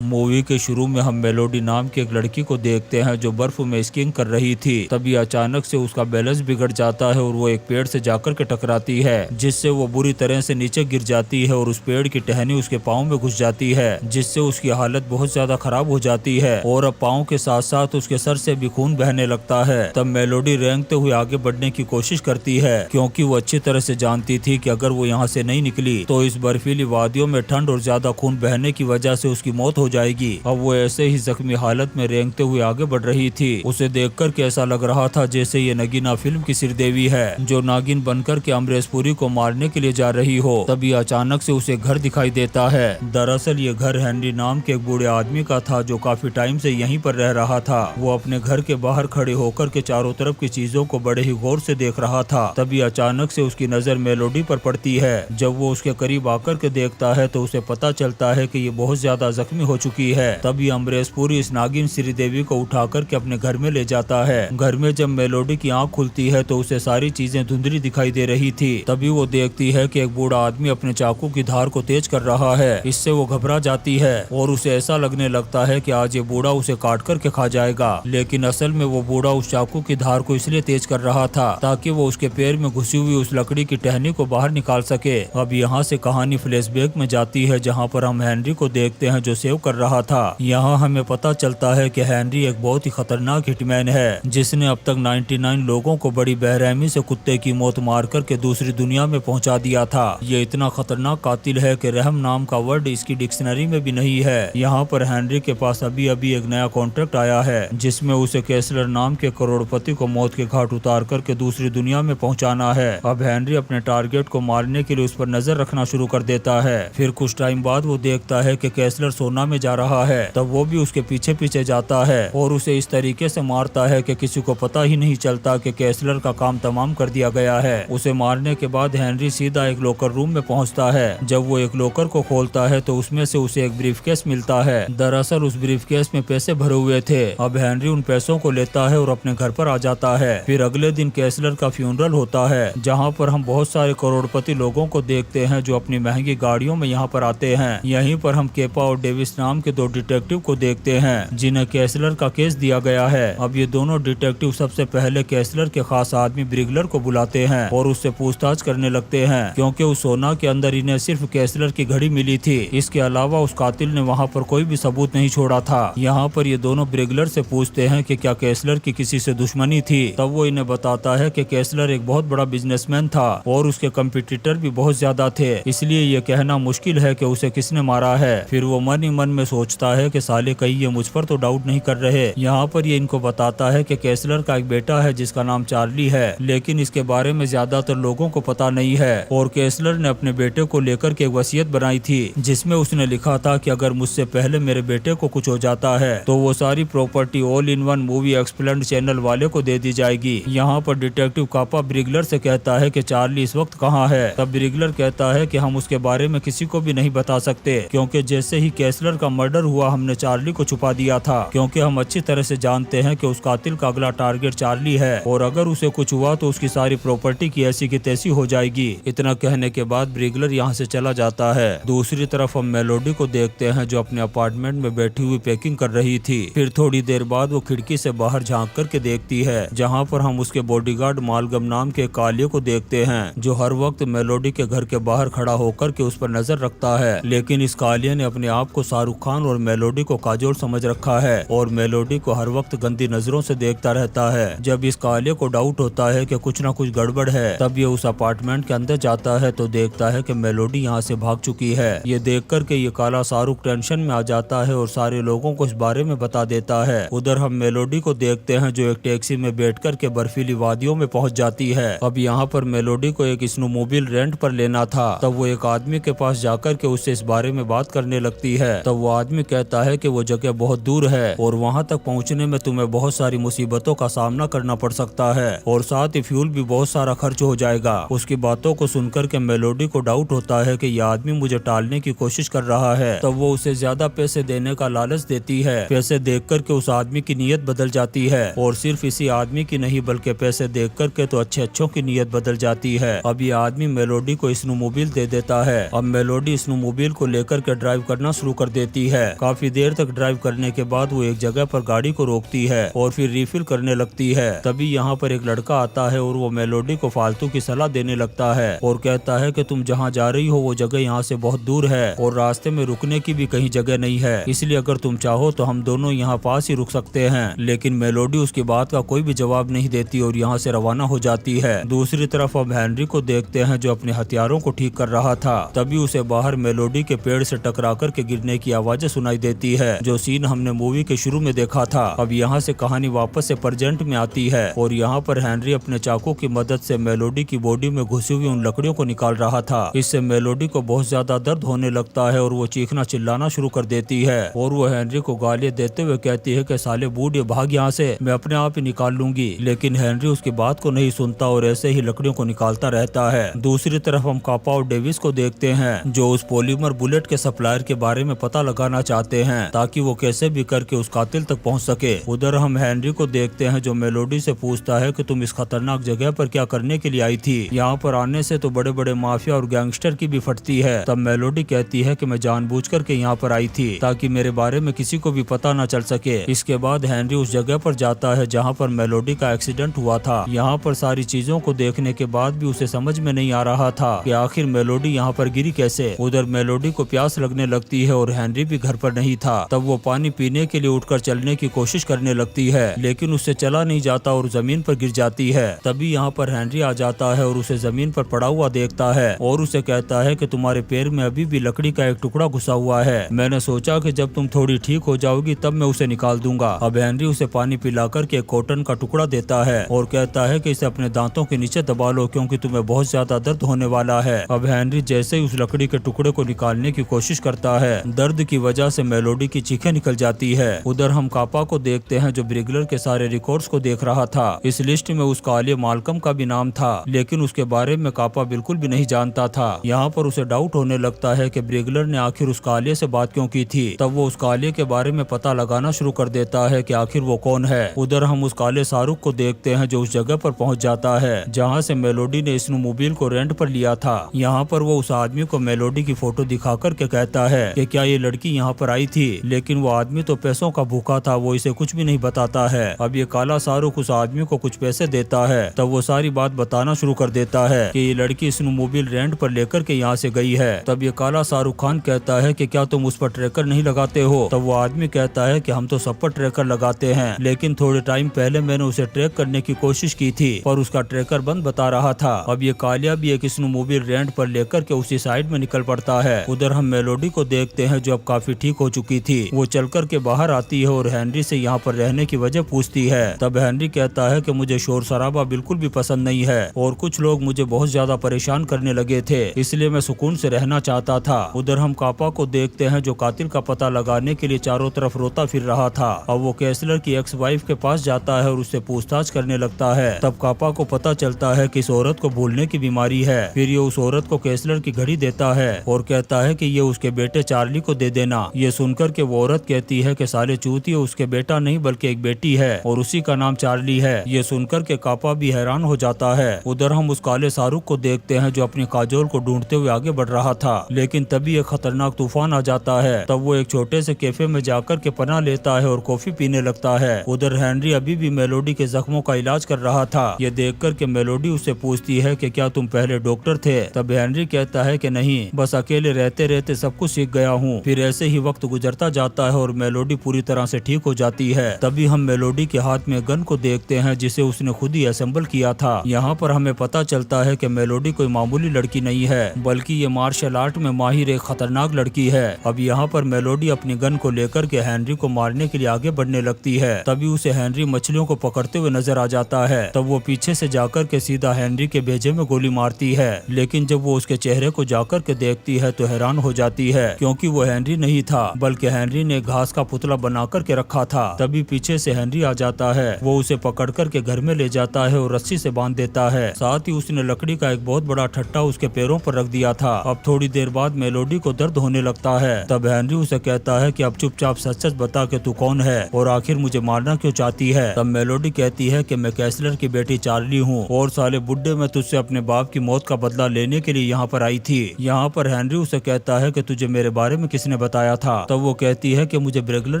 Movie के शुरू में हम मेलोडी नाम की एक लड़की को देखते हैं जो बर्फ में स्कीइंग कर रही थी। तभी अचानक से उसका बैलेंस बिगड़ जाता है और वो एक पेड़ से जाकर के टकराती है, जिससे वो बुरी तरह से नीचे गिर जाती है और उस पेड़ की टहनी उसके पाँव में घुस जाती है, जिससे उसकी हालत बहुत ज्यादा खराब हो जाती है और अब पाँव के साथ साथ उसके सर से भी खून बहने लगता है। तब मेलोडी रेंगते हुए आगे बढ़ने की कोशिश करती है, क्योंकि वो अच्छी तरह से जानती थी कि अगर वो यहाँ से नहीं निकली तो इस बर्फीली वादियों में ठंड और ज्यादा खून बहने की वजह से उसकी मौत हो जाएगी। अब वो ऐसे ही जख्मी हालत में रेंगते हुए आगे बढ़ रही थी। उसे देखकर कैसा लग रहा था जैसे ये नगीना फिल्म की श्रीदेवी है जो नागिन बनकर के अमरीश पुरी को मारने के लिए जा रही हो। तभी अचानक से उसे घर दिखाई देता है। दरअसल ये घर हेनरी नाम के एक बूढ़े आदमी का था जो काफी टाइम से यहीं पर रह रहा था। वो अपने घर के बाहर खड़े होकर के चारों तरफ की चीजों को बड़े ही गौर से देख रहा था। तभी अचानक से उसकी नजर मेलोडी पर पड़ती है। जब वो उसके करीब आकर के देखता है तो उसे पता चलता है कि ये बहुत ज्यादा जख्मी हो चुकी है। तभी अमरीश पुरी इस नागिन श्रीदेवी को उठा करके अपने घर में ले जाता है। घर में जब मेलोडी की आंख खुलती है तो उसे सारी चीजें धुंधली दिखाई दे रही थी। तभी वो देखती है कि एक बूढ़ा आदमी अपने चाकू की धार को तेज कर रहा है। इससे वो घबरा जाती है और उसे ऐसा लगने लगता है कि आज ये बूढ़ा उसे काट करके खा जाएगा। लेकिन असल में वो बूढ़ा उस चाकू की धार को इसलिए तेज कर रहा था ताकि वो उसके पैर में घुसी हुई उस लकड़ी की टहनी को बाहर निकाल सके। अब यहाँ से कहानी फ्लैशबैक में जाती है जहाँ पर हम हेनरी को देखते हैं जो सेव कर रहा था। यहाँ हमें पता चलता है कि हेनरी एक बहुत ही खतरनाक हिटमैन है जिसने अब तक 99 लोगों को बड़ी बेरहमी से कुत्ते की मौत मार करके दूसरी दुनिया में पहुँचा दिया था। ये इतना खतरनाक कातिल है कि रहम नाम का वर्ड इसकी डिक्शनरी में भी नहीं है। यहाँ पर हेनरी के पास अभी अभी एक नया कॉन्ट्रैक्ट आया है जिसमें उसे केसलर नाम के करोड़पति को मौत के घाट उतार करके दूसरी दुनिया में पहुँचाना है। अब हेनरी अपने टारगेट को मारने के लिए उस पर नजर रखना शुरू कर देता है। फिर कुछ टाइम बाद वो देखता है कि केसलर सोना में जा रहा है। तब वो भी उसके पीछे पीछे जाता है और उसे इस तरीके से मारता है कि किसी को पता ही नहीं चलता कि केसलर का काम तमाम कर दिया गया है। उसे मारने के बाद हेनरी सीधा एक लॉकर रूम में पहुंचता है। जब वो एक लॉकर को खोलता है तो उसमें से उसे एक ब्रीफकेस मिलता है। दरअसल उस ब्रीफकेस में पैसे भरे हुए थे। अब हेनरी उन पैसों को लेता है और अपने घर पर आ जाता है। फिर अगले दिन केसलर का फ्यूनरल होता है जहाँ पर हम बहुत सारे करोड़पति लोगों को देखते हैं जो अपनी महंगी गाड़ियों में यहाँ पर आते हैं। यहीं पर हम केपा और डेविस नाम के दो डिटेक्टिव को देखते हैं जिन्हें केसलर का केस दिया गया है। अब ये दोनों डिटेक्टिव सबसे पहले केसलर के खास आदमी ब्रिगलर को बुलाते हैं और उससे पूछताछ करने लगते हैं, क्योंकि उस सोना के अंदर इन्हें सिर्फ केसलर की घड़ी मिली थी। इसके अलावा उस कातिल ने वहाँ पर कोई भी सबूत नहीं छोड़ा था। यहाँ पर ये दोनों ब्रिगलर से पूछते हैं कि क्या केसलर की किसी से दुश्मनी थी। तब वो इन्हें बताता है कि केसलर एक बहुत बड़ा बिजनेसमैन था और उसके कंपटीटर भी बहुत ज्यादा थे, इसलिए ये कहना मुश्किल है कि उसे किसने मारा है। फिर वो मन ही मन में सोचता है कि साले कहीं ये मुझ पर तो डाउट नहीं कर रहे। यहाँ पर ये इनको बताता है कि केसलर का एक बेटा है जिसका नाम चार्ली है, लेकिन इसके बारे में ज्यादातर लोगों को पता नहीं है। और केसलर ने अपने बेटे को लेकर के एक वसीयत बनाई थी जिसमें उसने लिखा था कि अगर मुझसे पहले मेरे बेटे को कुछ हो जाता है तो वो सारी property all in one movie explained channel वाले को दे दी जाएगी। यहाँ पर डिटेक्टिव कापा ब्रिगलर से कहता है कि चार्ली इस वक्त कहाँ है। तब ब्रिगलर कहता है कि हम उसके बारे में किसी को भी नहीं बता सकते, क्योंकि जैसे ही केसलर का मर्डर हुआ हमने चार्ली को छुपा दिया था, क्योंकि हम अच्छी तरह से जानते हैं कि उस कातिल का अगला टारगेट चार्ली है और अगर उसे कुछ हुआ तो उसकी सारी प्रॉपर्टी की ऐसी की तैसी हो जाएगी। इतना कहने के बाद ब्रिगलर यहाँ से चला जाता है। दूसरी तरफ हम मेलोडी को देखते हैं जो अपने अपार्टमेंट में बैठी हुई पैकिंग कर रही थी। फिर थोड़ी देर बाद वो खिड़की से बाहर झांक करके देखती है जहाँ पर हम उसके बॉडीगार्ड मालगम नाम के कालिये को देखते हैं जो हर वक्त मेलोडी के घर के बाहर खड़ा होकर के उस पर नजर रखता है। लेकिन इस कालिये ने अपने आप को शाहरुख खान और मेलोडी को काजोल समझ रखा है और मेलोडी को हर वक्त गंदी नजरों से देखता रहता है। जब इस कालिये को डाउट होता है कि कुछ ना कुछ गड़बड़ है तब ये उस अपार्टमेंट के अंदर जाता है तो देखता है कि मेलोडी यहाँ से भाग चुकी है। ये देख कर के ये काला शाहरुख टेंशन में आ जाता है और सारे लोगों को इस बारे में बता देता है। उधर हम मेलोडी को देखते हैं जो एक टैक्सी में बैठ कर के बर्फीली वादियों में पहुँच जाती है। अब यहाँ पर मेलोडी को एक स्नोमोबिल रेंट पर लेना था। तब वो एक आदमी के पास जाकर के उससे इस बारे में बात करने लगती है। तब वो आदमी कहता है कि वो जगह बहुत दूर है और वहाँ तक पहुँचने में तुम्हें बहुत सारी मुसीबतों का सामना करना पड़ सकता है और साथ ही फ्यूल भी बहुत सारा खर्च हो जाएगा। उसकी बातों को सुनकर के मेलोडी को डाउट होता है कि यह आदमी मुझे टालने की कोशिश कर रहा है। तब वो उसे ज्यादा पैसे देने का लालच देती है। पैसे देख कर के उस आदमी की नीयत बदल जाती है और सिर्फ इसी आदमी की नहीं बल्कि पैसे देख कर के तो अच्छों की नीयत बदल जाती है। अब ये आदमी मेलोडी को स्नोमोबिल दे देता है। अब मेलोडी स्नोमोबिल को लेकर के ड्राइव करना शुरू कर देती देती है। काफी देर तक ड्राइव करने के बाद वो एक जगह पर गाड़ी को रोकती है और फिर रिफिल करने लगती है। तभी यहाँ पर एक लड़का आता है और वो मेलोडी को फालतू की सलाह देने लगता है और कहता है कि तुम जहाँ जा रही हो वो जगह यहाँ से बहुत दूर है और रास्ते में रुकने की भी कहीं जगह नहीं है, इसलिए अगर तुम चाहो तो हम दोनों यहाँ पास ही रुक सकते हैं। लेकिन मेलोडी उसकी बात का कोई भी जवाब नहीं देती और यहाँ से रवाना हो जाती है। दूसरी तरफ हम हेनरी को देखते हैं जो अपने हथियारों को ठीक कर रहा था। तभी उसे बाहर मेलोडी के पेड़ से टकरा कर के गिरने की आवाजें सुनाई देती है, जो सीन हमने मूवी के शुरू में देखा था। अब यहाँ से कहानी वापस से प्रेजेंट में आती है और यहाँ पर हेनरी अपने चाकू की मदद से मेलोडी की बॉडी में घुसी हुई उन लकड़ियों को निकाल रहा था। इससे मेलोडी को बहुत ज्यादा दर्द होने लगता है और वो चीखना चिल्लाना शुरू कर देती है और वो हेनरी को गालियां देते हुए कहती है कि साले बूढ़े भाग यहाँ से, मैं अपने आप ही निकाल लूंगी। लेकिन हेनरी उसकी बात को नहीं सुनता और ऐसे ही लकड़ियों को निकालता रहता है। दूसरी तरफ हम कापा और डेविस को देखते हैं जो उस पॉलीमर बुलेट के सप्लायर के बारे में पता लगाना चाहते हैं ताकि वो कैसे भी करके उस कातिल तक पहुंच सके। उधर हम हेनरी को देखते हैं जो मेलोडी से पूछता है कि तुम इस खतरनाक जगह पर क्या करने के लिए आई थी? यहाँ पर आने से तो बड़े बड़े माफिया और गैंगस्टर की भी फटती है। तब मेलोडी कहती है कि मैं जानबूझकर के यहाँ पर आई थी ताकि मेरे बारे में किसी को भी पता न चल सके। इसके बाद हेनरी उस जगह पर जाता है जहाँ पर मेलोडी का एक्सीडेंट हुआ था। यहाँ पर सारी चीजों को देखने के बाद भी उसे समझ में नहीं आ रहा था कि आखिर मेलोडी यहाँ पर गिरी कैसे। उधर मेलोडी को प्यास लगने लगती है और हेनरी भी घर पर नहीं था। तब वो पानी पीने के लिए उठकर चलने की कोशिश करने लगती है लेकिन उससे चला नहीं जाता और जमीन पर गिर जाती है। तभी यहाँ पर हेनरी आ जाता है और उसे जमीन पर पड़ा हुआ देखता है और उसे कहता है कि तुम्हारे पैर में अभी भी लकड़ी का एक टुकड़ा घुसा हुआ है। मैंने सोचा कि जब तुम थोड़ी ठीक हो जाओगी तब मैं उसे निकाल दूंगा। अब हेनरी उसे पानी पिलाकर के कॉटन का टुकड़ा देता है और कहता है कि इसे अपने दांतों के नीचे दबा लो क्योंकि तुम्हें बहुत ज्यादा दर्द होने वाला है। अब हेनरी जैसे ही उस लकड़ी के टुकड़े को निकालने की कोशिश करता है, दर्द की वजह से मेलोडी की चीखें निकल जाती है। उधर हम कापा को देखते हैं जो ब्रिगलर के सारे रिकॉर्ड्स को देख रहा था। इस लिस्ट में उस काले मालकम का भी नाम था लेकिन उसके बारे में कापा बिल्कुल भी नहीं जानता था। यहाँ पर उसे डाउट होने लगता है कि ब्रिगलर ने आखिर उस काले से बात क्यों की थी। तब वो उस काले के बारे में पता लगाना शुरू कर देता है कि आखिर वो कौन है। उधर हम उस काले शाहरुख को देखते हैं जो उस जगह पर पहुंच जाता है जहाँ से मेलोडी ने स्नोमोबाइल को रेंट पर लिया था। यहाँ पर वो उस आदमी को मेलोडी की फोटो दिखा कर के कहता है कि क्या ये लड़की यहाँ पर आई थी, लेकिन वो आदमी तो पैसों का भूखा था, वो इसे कुछ भी नहीं बताता है। अब ये काला शाहरुख उस आदमी को कुछ पैसे देता है तब वो सारी बात बताना शुरू कर देता है कि ये लड़की स्नोमोबाइल रेंट पर लेकर के यहाँ से गई है। तब ये काला शाहरुख खान कहता है कि क्या तुम उस पर ट्रैकर नहीं लगाते हो? तब वो आदमी कहता है कि हम तो सब पर ट्रैकर लगाते हैं लेकिन थोड़े टाइम पहले मैंने उसे ट्रैक करने की कोशिश की थी पर उसका ट्रैकर बंद बता रहा था। अब ये कालिया भी एक स्नोमोबाइल रेंट पर लेकर के उसी साइड में निकल पड़ता है। उधर हम मेलोडी को देखते हैं जो अब काफी ठीक हो चुकी थी। वो चल कर के बाहर आती है और हेनरी से यहाँ पर रहने की वजह पूछती है। तब हेनरी कहता है कि मुझे शोर शराबा बिल्कुल भी पसंद नहीं है और कुछ लोग मुझे बहुत ज्यादा परेशान करने लगे थे, इसलिए मैं सुकून से रहना चाहता था। उधर हम कापा को देखते हैं जो कातिल का पता लगाने के लिए चारों तरफ रोता फिर रहा था। अब वो कैसलर की एक्स वाइफ के पास जाता है और उससे पूछताछ करने लगता है। तब कापा को पता चलता है कि इस औरत को भूलने की बीमारी है। फिर ये उस औरत को कैसलर की घड़ी देता है और कहता है कि ये उसके बेटे चार्ली को दे देना। ये सुनकर के वो औरत कहती है कि साले चूतिए, उसके बेटा नहीं बल्कि एक बेटी है और उसी का नाम चार्ली है। ये सुनकर के कापा भी हैरान हो जाता है। उधर हम उस काले शाहरुख को देखते हैं जो अपनी काजोल को ढूंढते हुए आगे बढ़ रहा था लेकिन तभी एक खतरनाक तूफान आ जाता है। तब वो एक छोटे से कैफे में जाकर के पनाह लेता है और कॉफी पीने लगता है। उधर हेनरी अभी भी मेलोडी के जख्मों का इलाज कर रहा था। ये देखकर के मेलोडी उससे पूछती है कि क्या तुम पहले डॉक्टर थे? तब हेनरी कहता है कि नहीं, बस अकेले रहते रहते सब कुछ सीख गया हूँ। फिर ऐसे ही वक्त गुजरता जाता है और मेलोडी पूरी तरह से ठीक हो जाती है। तभी हम मेलोडी के हाथ में गन को देखते हैं जिसे उसने खुद ही असेंबल किया था। यहाँ पर हमें पता चलता है कि मेलोडी कोई मामूली लड़की नहीं है बल्कि ये मार्शल आर्ट में माहिर एक खतरनाक लड़की है। अब यहाँ पर मेलोडी अपनी गन को लेकर के हेनरी को मारने के लिए आगे बढ़ने लगती है। तभी उसे हेनरी मछलियों को पकड़ते हुए नजर आ जाता है। तब वो पीछे से जाकर के सीधा हेनरी के भेजे में गोली मारती है लेकिन जब वो उसके चेहरे को जाकर के देखती है तो हैरान हो जाती है क्योंकि वो हेनरी नहीं था बल्कि हेनरी ने घास का पुतला बना कर के रखा था। तभी पीछे से हेनरी आ जाता है। वो उसे पकड़ कर के घर में ले जाता है और रस्सी से बांध देता है। साथ ही उसने लकड़ी का एक बहुत बड़ा ठट्टा उसके पैरों पर रख दिया था। अब थोड़ी देर बाद मेलोडी को दर्द होने लगता है। तब हेनरी उसे कहता है कि अब चुपचाप सच सच बता के तू कौन है और आखिर मुझे मारना क्यों चाहती है? तब मेलोडी कहती है कि मैं कैसलर की बेटी चार्ली हूँ और साले बुड्ढे मैं तुझसे अपने बाप की मौत का बदला लेने के लिए यहाँ पर आई थी। यहाँ पर हेनरी उसे कहता है कि तुझे मेरे बारे में किसने बताया था। तब वो कहती है कि मुझे ब्रेगलर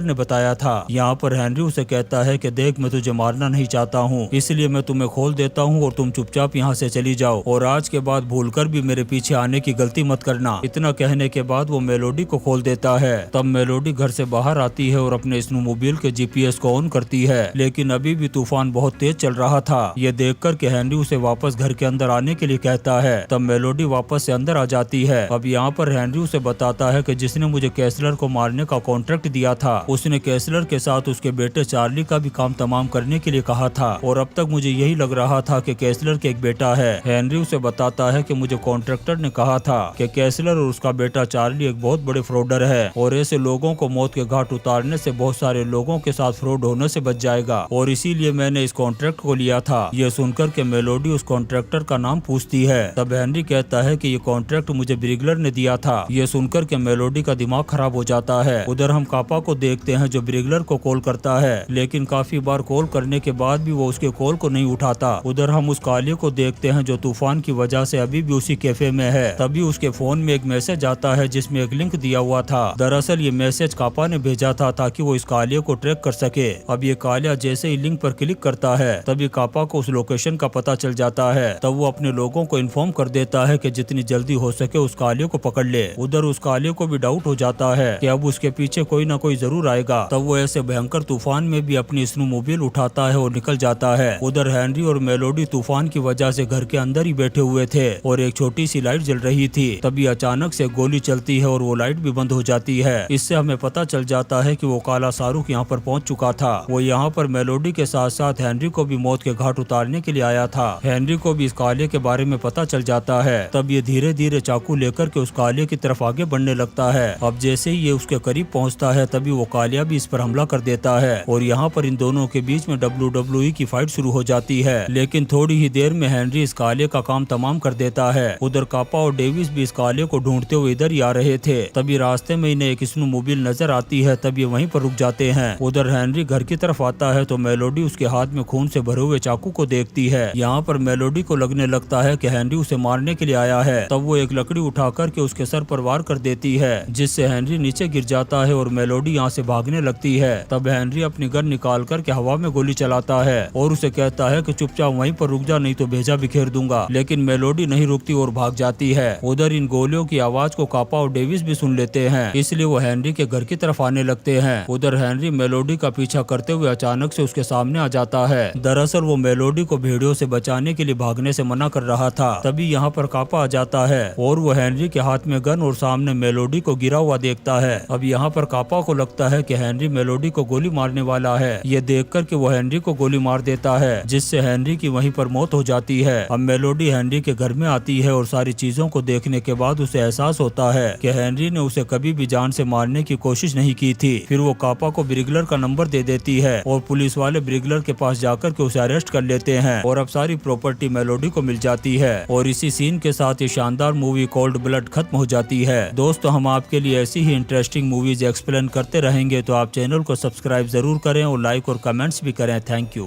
ने बताया था। यहाँ पर हेनरी उसे कहता है कि देख, मैं तुझे मारना नहीं चाहता हूँ, इसलिए मैं तुम्हें खोल देता हूँ और तुम चुपचाप यहाँ से चली जाओ और आज के बाद भूलकर भी मेरे पीछे आने की गलती मत करना। इतना कहने के बाद वो मेलोडी को खोल देता है। तब मेलोडी घर से बाहर आती है और अपने स्नोमोबाइल के GPS को ऑन करती है, लेकिन अभी भी तूफान बहुत तेज चल रहा था। ये देखकर के हेनरी उसे वापस घर के अंदर आने के लिए कहता है। तब मेलोडी वापस से अंदर आ जाती है। अब यहाँ पर हेनरी उसे बताता है कि जिसने मुझे कैसलर को मारने का कॉन्ट्रैक्ट दिया था, उसने कैसलर के साथ उसके बेटे चार्ली का भी काम तमाम करने के लिए कहा था और अब तक मुझे यही लग रहा था कि कैसलर के एक बेटा है। हेनरी उसे बताता है कि मुझे कॉन्ट्रैक्टर ने कहा था कि कैसलर और उसका बेटा चार्ली एक बहुत बड़े फ्रॉडर है और ऐसे लोगों को मौत के घाट उतारने से बहुत सारे लोगों के साथ फ्रॉड होने से बच जाएगा और इसीलिए मैंने इस कॉन्ट्रैक्ट को लिया था। ये सुनकर के मेलोडी उस कॉन्ट्रैक्टर का नाम पूछती है। तब हेनरी कहता है कि ये कॉन्ट्रैक्ट मुझे ब्रिगलर ने दिया था। ये सुनकर के मेलोडी का दिमाग खराब हो जाता है। उधर हम कापा को देखते हैं जो ब्रिगलर को कॉल करता है, लेकिन काफी बार कॉल करने के बाद भी वो उसके कॉल को नहीं उठाता। उधर हम उस काले को देखते हैं जो तूफान की वजह से अभी भी उसी कैफे में है। तभी उसके फोन में एक मैसेज आता है जिसमें एक लिंक दिया हुआ था। दरअसल ये मैसेज कापा ने भेजा था ताकि वो इस काले को ट्रैक कर सके। अब ये कालिया जैसे ही लिंक पर क्लिक करता है तभी कापा को उस लोकेशन का पता चल जाता है। तब वो अपने लोगों को इन्फॉर्म कर देता है कि जितनी जल्दी हो सके उस काले को पकड़ ले। उधर उस काले को भी डाउट हो जाता है कि अब उसके पीछे कोई ना कोई जरूर आएगा। तब वो ऐसे भयंकर तूफान में भी अपनी स्नोमोबाइल उठाता है और निकल जाता है। उधर हेनरी और मेलोडी तूफान की वजह से घर के अंदर ही बैठे हुए थे और एक छोटी सी लाइट जल रही थी। तभी अचानक से गोली चलती है और वो लाइट भी बंद हो जाती है। इससे हमें पता चल जाता है कि वो काला शाहरुख यहाँ पर पहुँच चुका था। वो यहाँ पर मेलोडी के साथ साथ हेनरी को भी मौत के घाट उतारने के लिए आया था। हेनरी को भी इस काले के बारे में पता चल जाता है। तब ये धीरे धीरे चाकू लेकर के उस काले की तरफ आगे बढ़ने लगता है। अब जैसे ही ये उसके करीब पहुँचता है तभी वो कालिया भी इस पर हमला कर देता है और यहाँ पर इन दोनों के बीच में WWE की फाइट शुरू हो जाती है। लेकिन थोड़ी ही देर में हेनरी इस काले का काम तमाम कर देता है। उधर कापा और डेविस भी इस काले को ढूंढते हुए इधर ही आ रहे थे। तभी रास्ते में इन्हें एक स्नोमोबाइल नजर आती है। तब ये वहीं पर रुक जाते हैं। उधर हेनरी घर की तरफ आता है तो मेलोडी उसके हाथ में खून से भरे हुए चाकू को देखती है। यहाँ पर मेलोडी को लगने लगता है कि हेनरी उसे मारने के लिए आया है। तब वो एक लकड़ी उठा करके उसके सर पर वार कर देती है जिससे हेनरी नीचे गिर जाता है और मेलोडी यहाँ से भागने लगती है। तब हेनरी अपनी गन निकाल करके हवा में गोली चलाता है और उसे कहता है कि चुपचाप वहीं पर रुक जा, नहीं तो भेजा बिखेर दूंगा। लेकिन मेलोडी नहीं रुकती और भाग जाती है। उधर इन गोलियों की आवाज को कापा और डेविस भी सुन लेते हैं, इसलिए वो हेनरी के घर की तरफ आने लगते हैं। उधर हेनरी मेलोडी का पीछा करते हुए अचानक से उसके सामने आ जाता है। दरअसल वो मेलोडी को भेड़ियों से बचाने के लिए भागने से मना कर रहा था। तभी यहाँ पर कापा आ जाता है और वो हेनरी के हाथ में गन और सामने मेलोडी को गिरा हुआ देखता है। अब यहाँ पर कापा को लगता है कि हेनरी मेलोडी को गोली मारने वाला है। ये देखकर कि वो हेनरी को गोली मार देता है जिससे हेनरी की वहीं पर मौत हो जाती है। अब मेलोडी हेनरी के घर में आती है और सारी चीजों को देखने के बाद उसे एहसास होता है कि हेनरी ने उसे कभी भी जान से मारने की कोशिश नहीं की थी। फिर वो कापा को ब्रिगलर का नंबर दे देती है और पुलिस वाले ब्रिगलर के पास जाकर के उसे अरेस्ट कर लेते हैं और अब सारी प्रॉपर्टी मेलोडी को मिल जाती है। और इसी सीन के साथ ये शानदार मूवी कोल्ड ब्लड खत्म हो जाती है। दोस्तों, हम आपके लिए ऐसी ही इंटरेस्टिंग मूवीज एक्सप्लेन करते रहेंगे, तो आप चैनल को सब्सक्राइब जरूर करें और लाइक और कमेंट्स भी करें। Thank you.